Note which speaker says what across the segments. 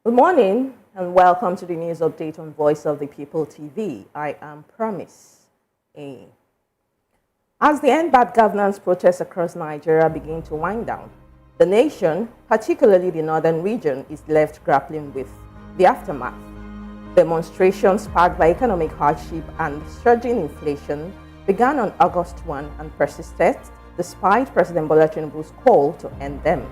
Speaker 1: Good morning and welcome to the news update on Voice of the People TV. I am Promise A. As the End Bad Governance protests across Nigeria begin to wind down, the nation, particularly the northern region, is left grappling with the aftermath. Demonstrations sparked by economic hardship and surging inflation began on August 1 and persisted despite President Bola Tinubu's call to end them.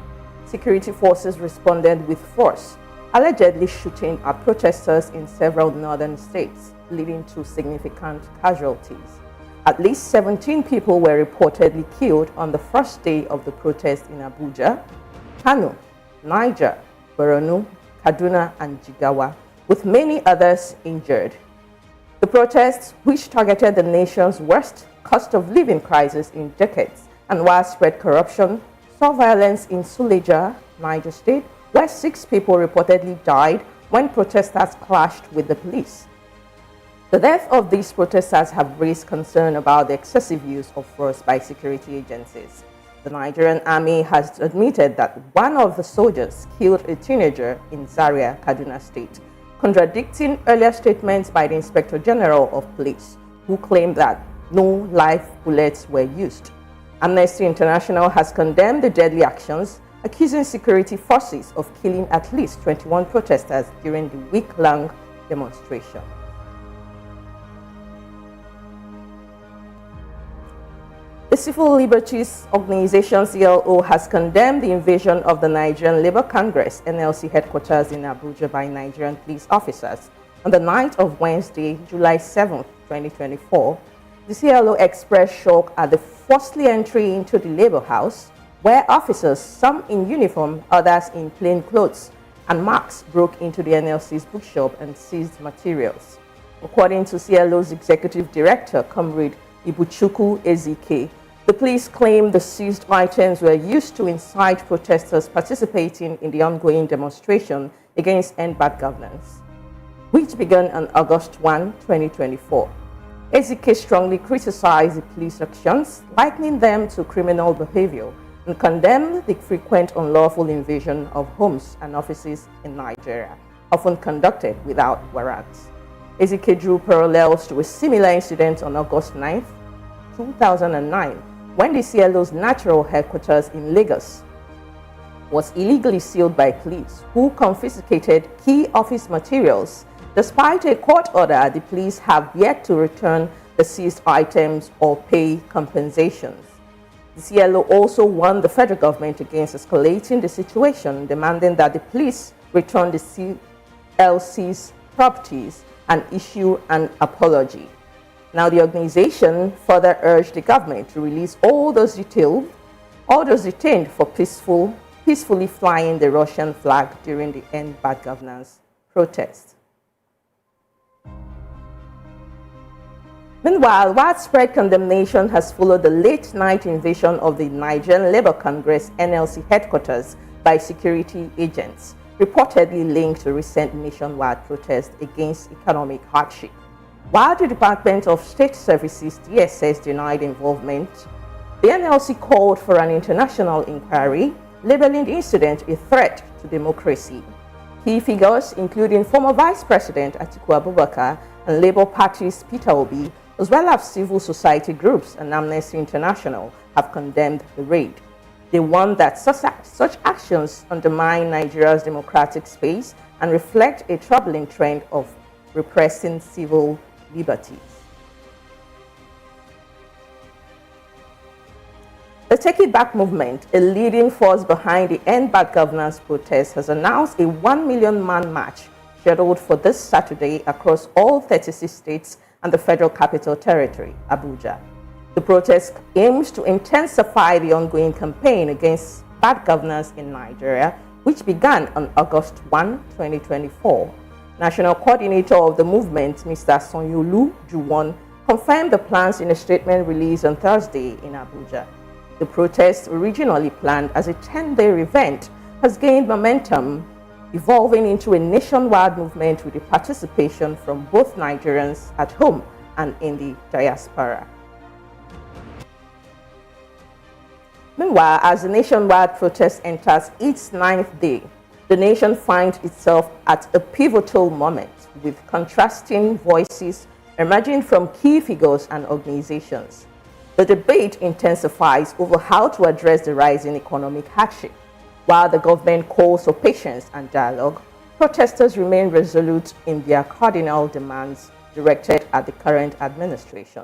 Speaker 1: Security forces responded with force, allegedly shooting at protesters in several northern states, leading to significant casualties. At least 17 people were reportedly killed on the first day of the protest in Abuja, Kano, Niger, Borno, Kaduna, and Jigawa, with many others injured. The protests, which targeted the nation's worst cost of living crisis in decades and widespread corruption, saw violence in Suleja, Niger State, where 6 people reportedly died when protesters clashed with the police. The death of these protesters have raised concern about the excessive use of force by security agencies. The Nigerian army has admitted that one of the soldiers killed a teenager in Zaria, Kaduna State, contradicting earlier statements by the Inspector General of Police, who claimed that no live bullets were used. Amnesty International has condemned the deadly actions, accusing security forces of killing at least 21 protesters during the week-long demonstration. The Civil Liberties Organization CLO has condemned the invasion of the Nigerian Labour Congress NLC headquarters in Abuja by Nigerian police officers on the night of Wednesday, July 7, 2024. The CLO expressed shock at the forceful entry into the Labour House, where officers, some in uniform, others in plain clothes, and masks, broke into the NLC's bookshop and seized materials. According to CLO's Executive Director, Comrade Ibuchukwu Ezike, the police claimed the seized items were used to incite protesters participating in the ongoing demonstration against End Bad Governance, which began on August 1, 2024. Ezike strongly criticized the police actions, likening them to criminal behavior, and condemned the frequent unlawful invasion of homes and offices in Nigeria, often conducted without warrants. Ezike drew parallels to a similar incident on August 9, 2009, when the CLO's natural headquarters in Lagos was illegally sealed by police, who confiscated key office materials. Despite a court order, the police have yet to return the seized items or pay compensations. The CLO also warned the federal government against escalating the situation, demanding that the police return the CLC's properties and issue an apology. Now, the organization further urged the government to release all those detained for peacefully flying the Russian flag during the End Bad Governance protest. Meanwhile, widespread condemnation has followed the late-night invasion of the Nigerian Labour Congress NLC headquarters by security agents, reportedly linked to recent nationwide protests against economic hardship. While the Department of State Services (DSS) denied involvement, the NLC called for an international inquiry, labeling the incident a threat to democracy. Key figures, including former Vice President Atiku Abubakar and Labour Party's Peter Obi, as well as civil society groups and Amnesty International, have condemned the raid. They warned that such actions undermine Nigeria's democratic space and reflect a troubling trend of repressing civil liberties. The Take It Back movement, a leading force behind the End Bad Governance protest, has announced a 1 million man march scheduled for this Saturday across all 36 states and the Federal Capital Territory, Abuja. The protest aims to intensify the ongoing campaign against bad governance in Nigeria, which began on August 1, 2024. National coordinator of the movement, Mr. Sonyolu Juwon, confirmed the plans in a statement released on Thursday in Abuja. The protest, originally planned as a 10-day event, has gained momentum, evolving into a nationwide movement with the participation from both Nigerians at home and in the diaspora. Meanwhile, as the nationwide protest enters its 9th day, the nation finds itself at a pivotal moment with contrasting voices emerging from key figures and organizations. The debate intensifies over how to address the rising economic hardship. While the government calls for patience and dialogue, protesters remain resolute in their cardinal demands directed at the current administration.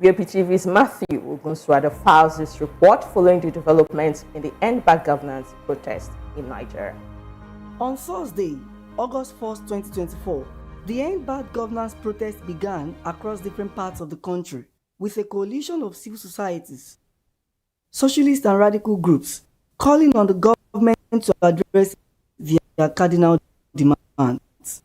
Speaker 1: VOPTV's Matthew Ogunswada files this report following the developments in the End Bad Governance protest in Nigeria.
Speaker 2: On Thursday, August 1st, 2024, the End Bad Governance protest began across different parts of the country with a coalition of civil societies, socialist and radical groups calling on the government to address their cardinal demands.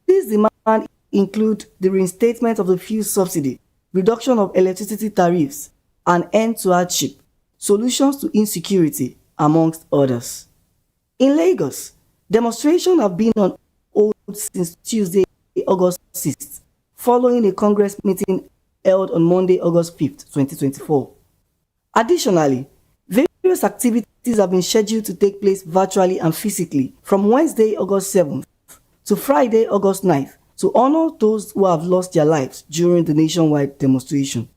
Speaker 2: These demands include the reinstatement of the fuel subsidy, reduction of electricity tariffs, and end to hardship, solutions to insecurity, amongst others. In Lagos, demonstrations have been on hold since Tuesday, August 6th, following a Congress meeting held on Monday, August 5th, 2024. Additionally, various activities have been scheduled to take place virtually and physically from Wednesday, August 7th to Friday, August 9th to honor those who have lost their lives during the nationwide demonstration.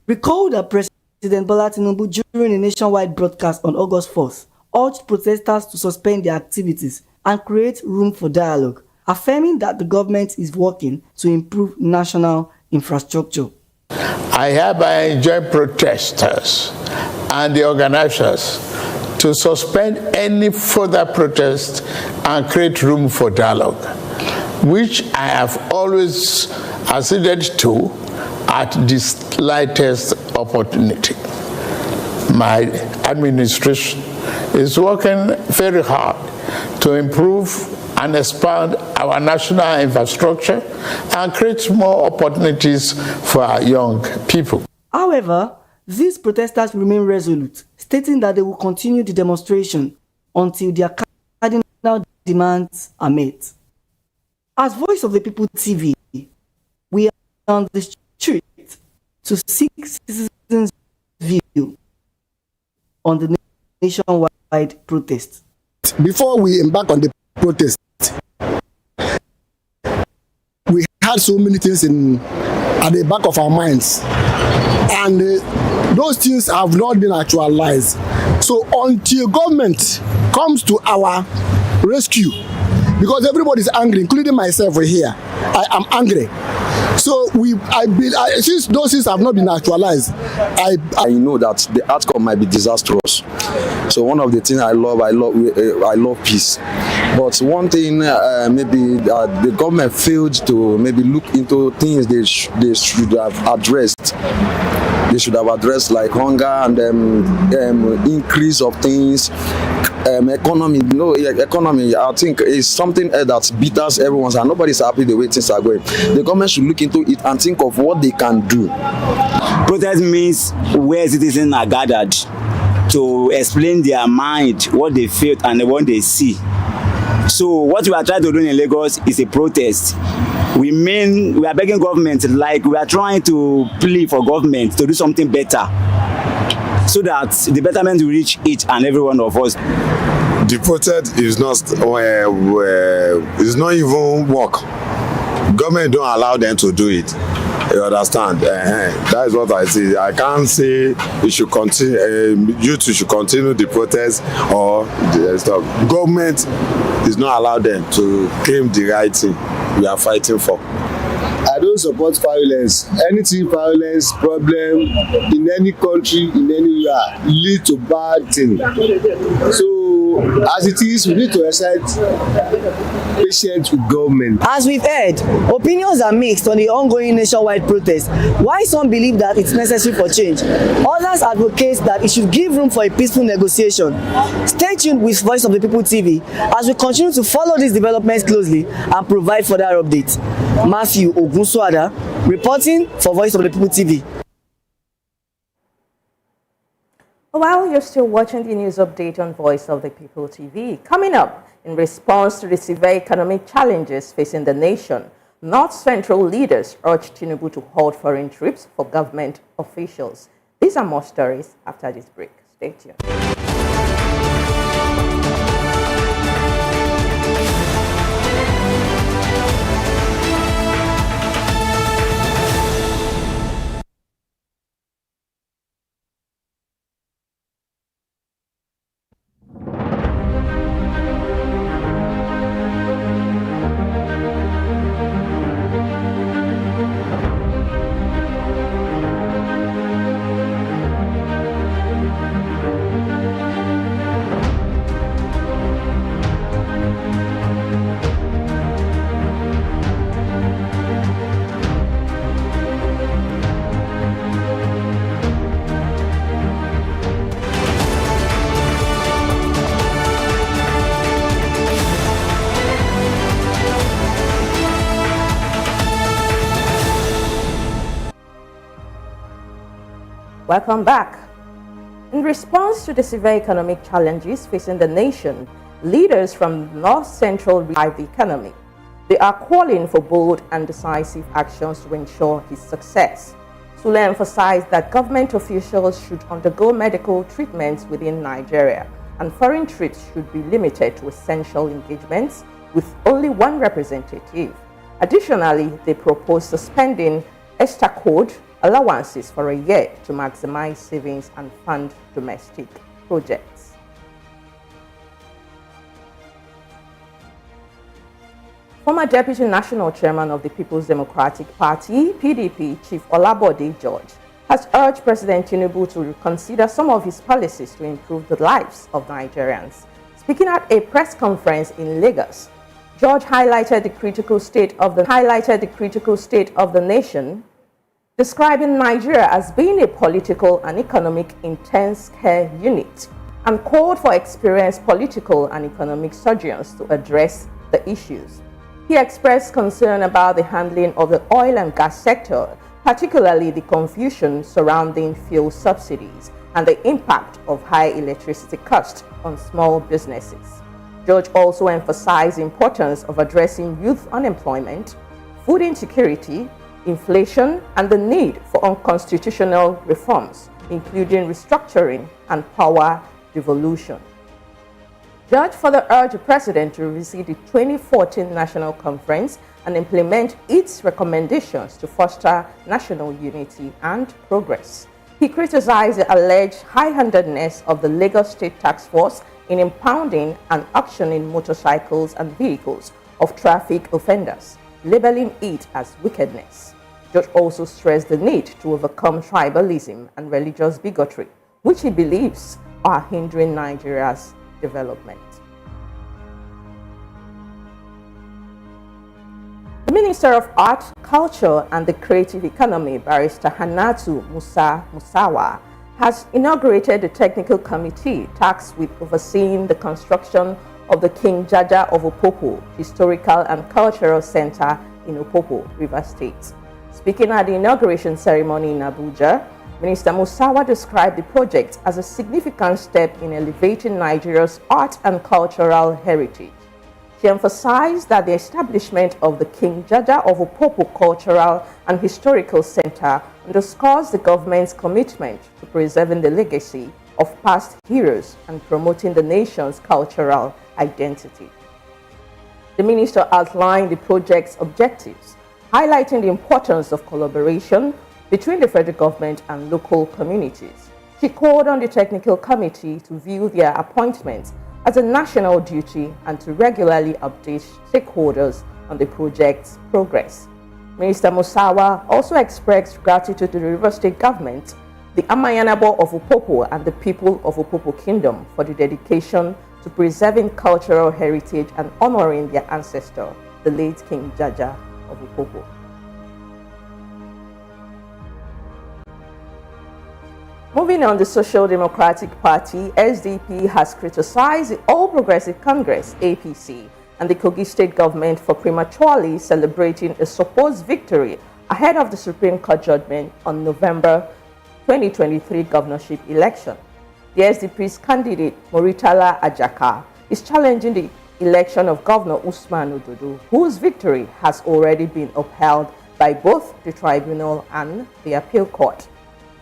Speaker 2: Recall that President Bola Tinubu, during a nationwide broadcast on August 4th, urged protesters to suspend their activities and create room for dialogue, affirming that the government is working to improve national infrastructure.
Speaker 3: I hereby enjoin protesters and the organizers to suspend any further protest and create room for dialogue, which I have always acceded to at the slightest opportunity. My administration is working very hard to improve and expand our national infrastructure and create more opportunities for our young people.
Speaker 2: However, these protesters remain resolute, stating that they will continue the demonstration until their cardinal demands are met. As Voice of the People TV, we are on the street to seek citizens' view on the nationwide protest.
Speaker 4: Before we embark on the protest, we had so many things at the back of our minds, and those things have not been actualized. So until government comes to our rescue, because everybody is angry, including myself here, I am angry. So since those things have not been actualized, I
Speaker 5: know that the outcome might be disastrous. So one of the things I love peace. But one thing maybe the government failed to maybe look into things they should have addressed. They should have addressed like hunger and increase of things. Economy, economy, I think is something that beats everyone, and nobody's happy the way things are going. The government should look into it and think of what they can do.
Speaker 6: Protest means where citizens are gathered to explain their mind, what they feel and what they see. So what we are trying to do in Lagos is a protest. We are begging government, like we are trying to plead for government to do something better, so that the betterment will reach each and every one of us.
Speaker 7: The protest is not even work. Government don't allow them to do it. You understand? That is what I see. I can't say you should continue. You two should continue the protest or the stuff. Government is not allowed them to claim the right thing we are fighting for.
Speaker 8: I don't support violence. Anything violence, problem in any country, in anywhere, lead to bad thing. So as it is, we need to exercise patience with government.
Speaker 2: As we've heard, opinions are mixed on the ongoing nationwide protest. Why some believe that it's necessary for change, others advocate that it should give room for a peaceful negotiation. Stay tuned with Voice of the People TV as we continue to follow these developments closely and provide further updates. Matthew Ogunswada, reporting for Voice of the People TV.
Speaker 1: While you're still watching the news update on Voice of the People TV, coming up, in response to the severe economic challenges facing the nation, North Central leaders urged Tinubu to halt foreign trips for government officials. These are more stories after this break. Stay tuned. Welcome back. In response to the severe economic challenges facing the nation, leaders from North Central revive the economy. They are calling for bold and decisive actions to ensure his success. Sule emphasized that government officials should undergo medical treatments within Nigeria, and foreign trips should be limited to essential engagements with only one representative. Additionally, they proposed suspending Extra Code allowances for a year to maximize savings and fund domestic projects. Former Deputy National Chairman of the People's Democratic Party, PDP, Chief Olabode George, has urged President Tinubu to reconsider some of his policies to improve the lives of Nigerians. Speaking at a press conference in Lagos, George highlighted the critical state of the nation, describing Nigeria as being a political and economic intense care unit, and called for experienced political and economic surgeons to address the issues. He expressed concern about the handling of the oil and gas sector, particularly the confusion surrounding fuel subsidies and the impact of high electricity costs on small businesses. George also emphasized the importance of addressing youth unemployment, food insecurity, inflation, and the need for unconstitutional reforms, including restructuring and power devolution. George further urged the President to revisit the 2014 National Conference and implement its recommendations to foster national unity and progress. He criticized the alleged high-handedness of the Lagos State Task Force in impounding and auctioning motorcycles and vehicles of traffic offenders, labeling it as wickedness. George also stressed the need to overcome tribalism and religious bigotry, which he believes are hindering Nigeria's development. The Minister of Art, Culture and the Creative Economy, Barrister Hannatu Musa Musawa, has inaugurated the technical committee tasked with overseeing the construction of the King Jaja of Opopo Historical and Cultural Center in Opopo, Rivers State. Speaking at the inauguration ceremony in Abuja, Minister Musawa described the project as a significant step in elevating Nigeria's art and cultural heritage. She emphasized that the establishment of the King Jaja of Opopo Cultural and Historical Center underscores the government's commitment to preserving the legacy of past heroes and promoting the nation's cultural identity. The minister outlined the project's objectives, highlighting the importance of collaboration between the federal government and local communities. She called on the technical committee to view their appointments as a national duty and to regularly update stakeholders on the project's progress. Minister Musawa also expressed gratitude to the Rivers State government, the Amayanabo of Opopo and the people of Opopo Kingdom for the dedication to preserving cultural heritage and honoring their ancestor, the late King Jaja of Opopo. Moving on, the Social Democratic Party, SDP, has criticized the All Progressive Congress, APC, and the Kogi State government for prematurely celebrating a supposed victory ahead of the Supreme Court judgment on November 2023 governorship election. The SDP's candidate, Moritala Ajaka, is challenging the election of Governor Usman Ododo, whose victory has already been upheld by both the tribunal and the appeal court.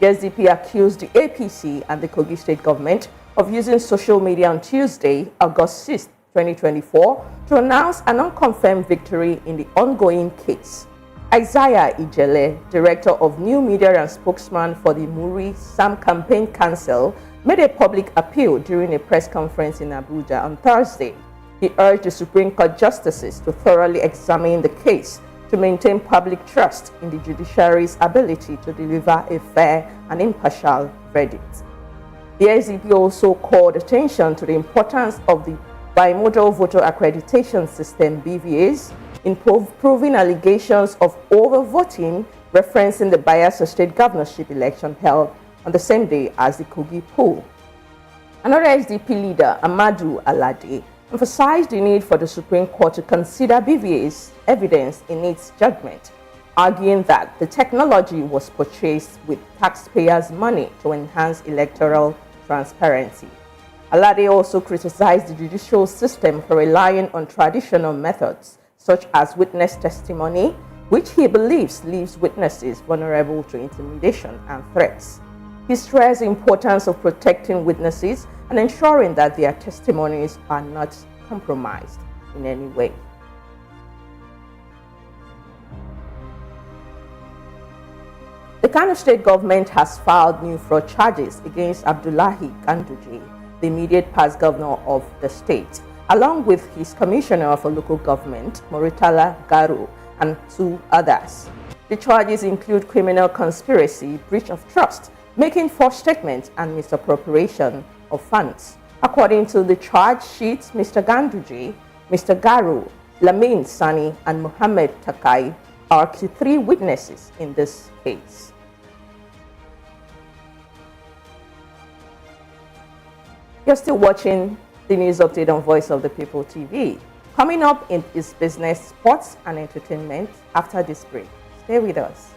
Speaker 1: The SDP accused the APC and the Kogi State government of using social media on Tuesday, August 6, 2024, to announce an unconfirmed victory in the ongoing case. Isaiah Ijele, director of new media and spokesman for the Muri Sam Campaign Council, made a public appeal during a press conference in Abuja on Thursday. He urged the Supreme Court justices to thoroughly examine the case to maintain public trust in the judiciary's ability to deliver a fair and impartial verdict. The SDP also called attention to the importance of the bimodal voter accreditation system, BVAs, in proving allegations of overvoting, referencing the Bayelsa State governorship election held on the same day as the Kogi poll. Another SDP leader, Amadu Alade, emphasized the need for the Supreme Court to consider BVA's evidence in its judgment. arguing that the technology was purchased with taxpayers' money to enhance electoral transparency. Alade also criticized the judicial system for relying on traditional methods such as witness testimony, which he believes leaves witnesses vulnerable to intimidation and threats. He stressed the importance of protecting witnesses and ensuring that their testimonies are not compromised in any way. The Kano state government has filed new fraud charges against Abdullahi Ganduje, the immediate past governor of the state, along with his commissioner for local government, Moritala Garu, and 2 others. The charges include criminal conspiracy, breach of trust, making false statements, and misappropriation of funds. According to the charge sheet, Mr. Ganduje, Mr. Garu, Lamin Sani, and Mohammed Takai are the 3 witnesses in this case. You're still watching the news update on Voice of the People TV. Coming up is business, sports, and entertainment after this break. Stay with us.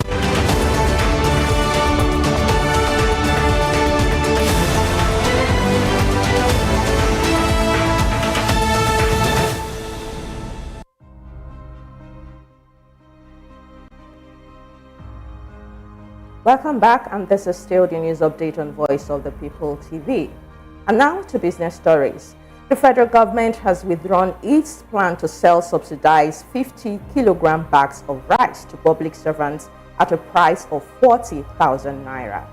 Speaker 1: Welcome back, and this is still the news update on Voice of the People TV. And now to business stories. The federal government has withdrawn its plan to sell subsidized 50-kilogram bags of rice to public servants at a price of 40,000 naira.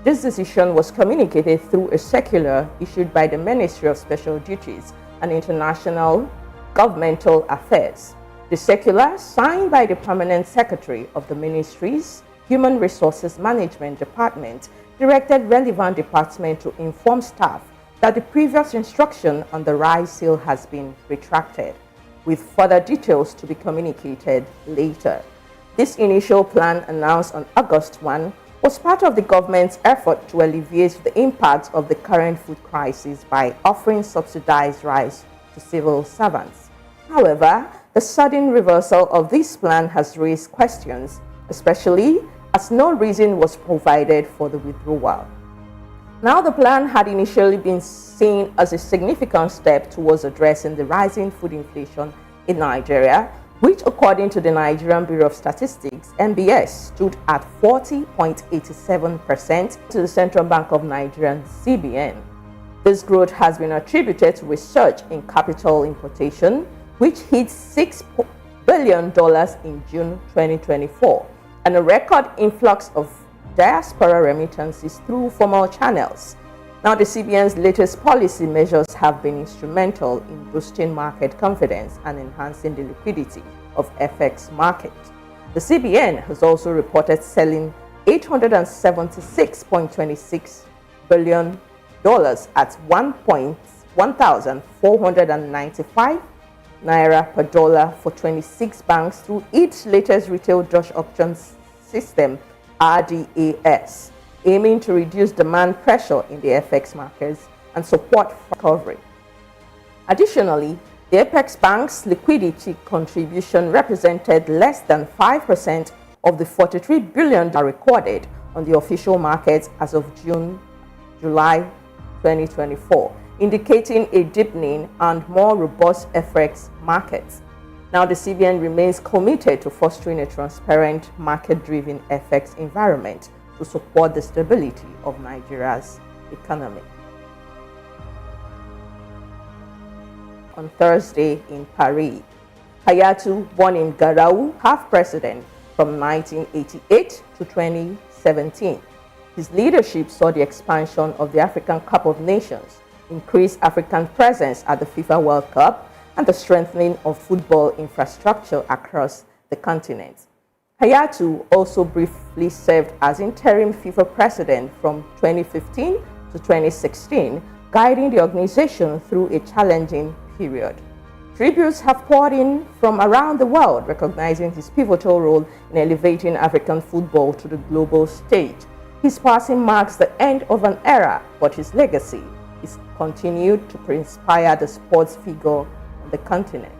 Speaker 1: This decision was communicated through a circular issued by the Ministry of Special Duties and International Governmental Affairs. The circular, signed by the Permanent Secretary of the Ministry's Human Resources Management Department, directed relevant departments to inform staff that the previous instruction on the rice sale has been retracted, with further details to be communicated later. This initial plan, announced on August 1, was part of the government's effort to alleviate the impact of the current food crisis by offering subsidized rice to civil servants. However, the sudden reversal of this plan has raised questions, especially as no reason was provided for the withdrawal. Now, the plan had initially been seen as a significant step towards addressing the rising food inflation in Nigeria, which, according to the Nigerian Bureau of Statistics, (NBS), stood at 40.87% to the Central Bank of Nigeria, CBN. This growth has been attributed to research in capital importation, which hit $6 billion in June 2024, and a record influx of diaspora remittances through formal channels. Now, the CBN's latest policy measures have been instrumental in boosting market confidence and enhancing the liquidity of FX market. The CBN has also reported selling $876.26 billion at 1,495 naira per dollar for 26 banks through its latest retail Dutch auctions system, RDAS, aiming to reduce demand pressure in the FX markets and support recovery. Additionally, the Apex Bank's liquidity contribution represented less than 5% of the $43 billion recorded on the official markets as of July 2024, indicating a deepening and more robust FX market. Now, the CBN remains committed to fostering a transparent, market-driven FX environment to support the stability of Nigeria's economy. On Thursday in Paris, Hayatu, born in Garau, CAF President from 1988 to 2017. His leadership saw the expansion of the African Cup of Nations, increased African presence at the FIFA World Cup, and the strengthening of football infrastructure across the continent. Hayatu also briefly served as interim FIFA president from 2015 to 2016, guiding the organization through a challenging period. Tributes have poured in from around the world, recognizing his pivotal role in elevating African football to the global stage. His passing marks the end of an era, but his legacy is continued to inspire the sports figure on the continent.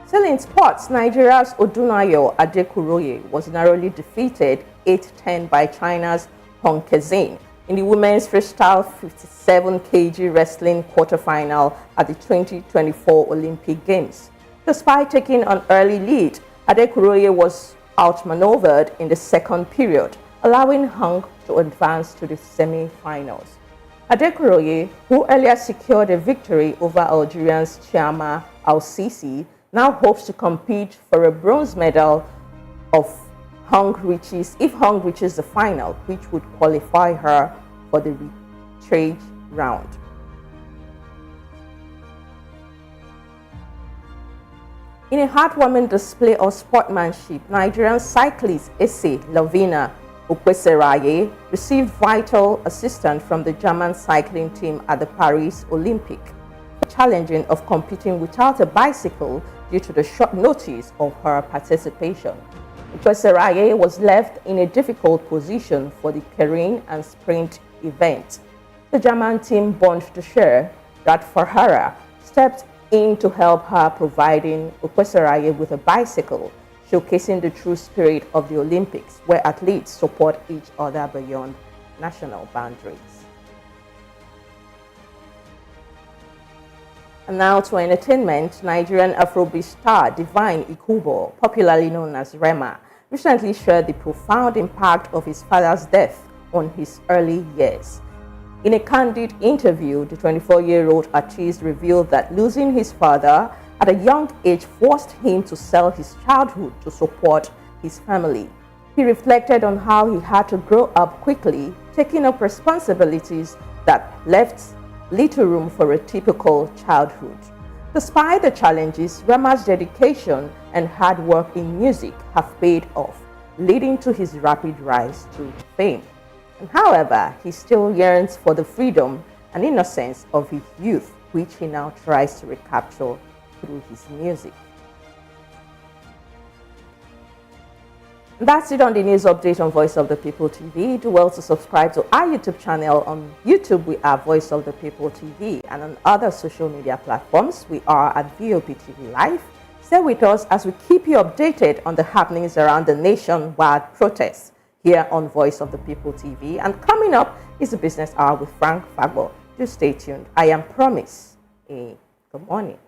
Speaker 1: Still in sports, Nigeria's Odunayo Adekuroye was narrowly defeated 8-10 by China's Hong Kezin in the women's freestyle 57 kg wrestling quarterfinal at the 2024 Olympic Games. Despite taking an early lead, Adekuroye was outmaneuvered in the second period, allowing Hong to advance to the semi-finals. Adekuroye, who earlier secured a victory over Algerian's Chiama Al-Sisi, now hopes to compete for a bronze medal if Hong reaches the final, which would qualify her for the retrieve round. In a heartwarming display of sportsmanship, Nigerian cyclist Ese Lovina Okweseraye received vital assistance from the German cycling team at the Paris Olympic. The challenging of competing without a bicycle due to the short notice of her participation. Okweseraye was left in a difficult position for the keirin and sprint event. The German team bond to share that Farhara stepped in to help her, providing Okweseraye with a bicycle, showcasing the true spirit of the Olympics, where athletes support each other beyond national boundaries. And now to entertainment, Nigerian Afrobeat star Divine Ikubo, popularly known as Rema, recently shared the profound impact of his father's death on his early years. In a candid interview, the 24-year-old artist revealed that losing his father at a young age forced him to sell his childhood to support his family. He reflected on how he had to grow up quickly, taking up responsibilities that left little room for a typical childhood. Despite the challenges, Rema's dedication and hard work in music have paid off, leading to his rapid rise to fame. And however, he still yearns for the freedom and innocence of his youth, which he now tries to recapture through his music. That's it on the news update on Voice of the People TV. Do well to subscribe to our YouTube channel. On YouTube, we are Voice of the People TV, and on other social media platforms, we are at VOP TV Live. Stay with us as we keep you updated on the happenings around the nationwide protests here on Voice of the People TV. And coming up is the Business Hour with Frank Fagbo. Do stay tuned. I am Promise. Good morning.